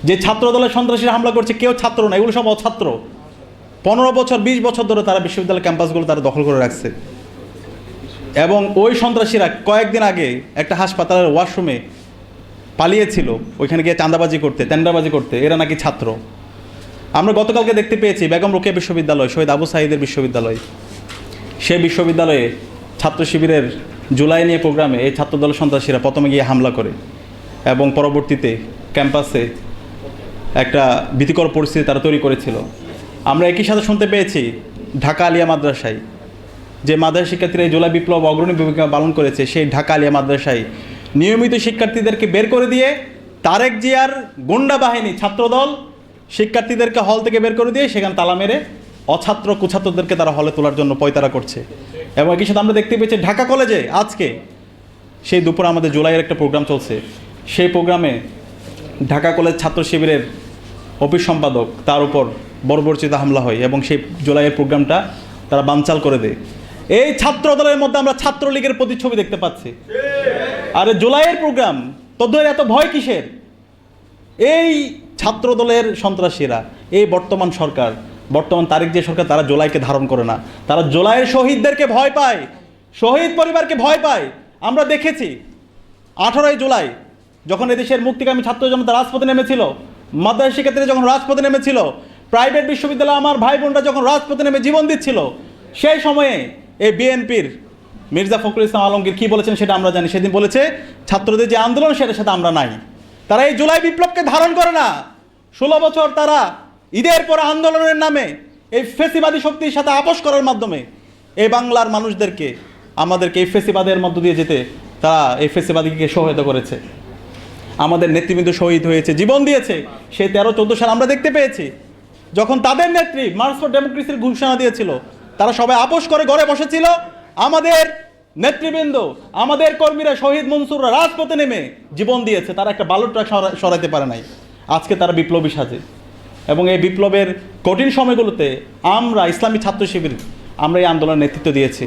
যে ছাত্র দলের সন্ত্রাসীরা হামলা করছে কেউ ছাত্র না, এগুলো সব অছাত্র। 15 বছর 20 বছর ধরে তারা বিশ্ববিদ্যালয় ক্যাম্পাসগুলো তারা দখল করে রাখছে। এবং ওই সন্ত্রাসীরা কয়েকদিন আগে একটা হাসপাতালের ওয়াশরুমে পালিয়েছিল, ওইখানে গিয়ে চাঁদাবাজি করতে, টেন্ডারবাজি করতে। এরা নাকি ছাত্র। আমরা গতকালকে দেখতে পেয়েছি বেগম রোকেয়া বিশ্ববিদ্যালয়, শহীদ আবু সাঈদের বিশ্ববিদ্যালয়, সেই বিশ্ববিদ্যালয়ে ছাত্র শিবিরের জুলাই নিয়ে প্রোগ্রামে এই ছাত্রদল সন্ত্রাসীরা প্রথমে গিয়ে হামলা করে এবং পরবর্তীতে ক্যাম্পাসে একটা ভীতিকর পরিস্থিতি তারা তৈরি করেছিল। আমরা একই সাথে শুনতে পেয়েছি ঢাকা আলিয়া মাদ্রাসায় যে মাদ্রাসা শিক্ষার্থীরা এই জুলাই বিপ্লব অগ্রণী ভূমিকা পালন করেছে, সেই ঢাকা আলিয়া মাদ্রাসায় নিয়মিত শিক্ষার্থীদেরকে বের করে দিয়ে তারেক জিয়ার গুন্ডা বাহিনী ছাত্রদল শিক্ষার্থীদেরকে হল থেকে বের করে দিয়ে সেখানে তালা মেরে অছাত্র কুছাত্রদেরকে তারা হলে তোলার জন্য পয়তারা করছে। এবং একই সাথে আমরা দেখতে পেয়েছি ঢাকা কলেজে আজকে সেই দুপুরে আমাদের জুলাইয়ের একটা প্রোগ্রাম চলছে, সেই প্রোগ্রামে ঢাকা কলেজ ছাত্র শিবিরের অফিস সম্পাদক তার উপর বর্বরচিত হামলা হয় এবং সেই জুলাইয়ের প্রোগ্রামটা তারা বানচাল করে দেয়। এই ছাত্র দলের মধ্যে আমরা ছাত্রলীগের প্রতিচ্ছবি দেখতে পাচ্ছি। আর জুলাইয়ের প্রোগ্রাম তোদের এত ভয় কিসের? এই ছাত্র দলের সন্ত্রাসীরা, এই বর্তমান সরকার, বর্তমান তারেক যে সরকার, তারা জুলাইকে ধারণ করে না, তারা জুলাইয়ের শহীদদেরকে ভয় পায়, শহীদ পরিবারকে ভয় পায়। আমরা দেখেছি 18ই জুলাই যখন এদেশের মুক্তিকামী ছাত্র জনতা রাজপথে নেমেছিল, মাদ্রাসা শিক্ষার্থীরা যখন রাজপথে নেমেছিল, প্রাইভেট বিশ্ববিদ্যালয়ে আমার ভাই বোনরা যখন রাজপথে নেমে জীবন দিচ্ছিল, সেই সময়ে এই বিএনপির মির্জা ফখরুল ইসলাম আলমগীর কী বলেছেন সেটা আমরা জানি। সেদিন বলেছে ছাত্রদের যে আন্দোলন সেটার সাথে আমরা নাই। তারা এই জুলাই বিপ্লবকে ধারণ করে না। 16 বছর তারা ঈদের পর আন্দোলনের নামে এই ফেসিবাদী শক্তির সাথে আপোষ করার মাধ্যমে এই বাংলার মানুষদেরকে, আমাদেরকে এই ফেসিবাদের মধ্য দিয়ে যেতে তারা এই ফেসিবাদীকে সহায়তা করেছে। আমাদের নেতৃবৃন্দ শহীদ হয়েছে, জীবন দিয়েছে। সেই 13-14 সাল আমরা দেখতে পেয়েছি যখন তাদের নেত্রী মার্চ ফর ডেমোক্রেসির ঘোষণা দিয়েছিল, তারা সবাই আপোষ করে ঘরে বসেছিল। আমাদের নেতৃবৃন্দ, আমাদের কর্মীরা, শহীদ মনসুররা রাজপথে নেমে জীবন দিয়েছে, তারা একটা বালুর ট্রাক সরাইতে পারে নাই। আজকে তারা বিপ্লবী সাজে। এবং এই বিপ্লবের কঠিন সময়গুলোতে আমরা ইসলামী ছাত্র শিবির আমরা এই আন্দোলনের নেতৃত্ব দিয়েছি।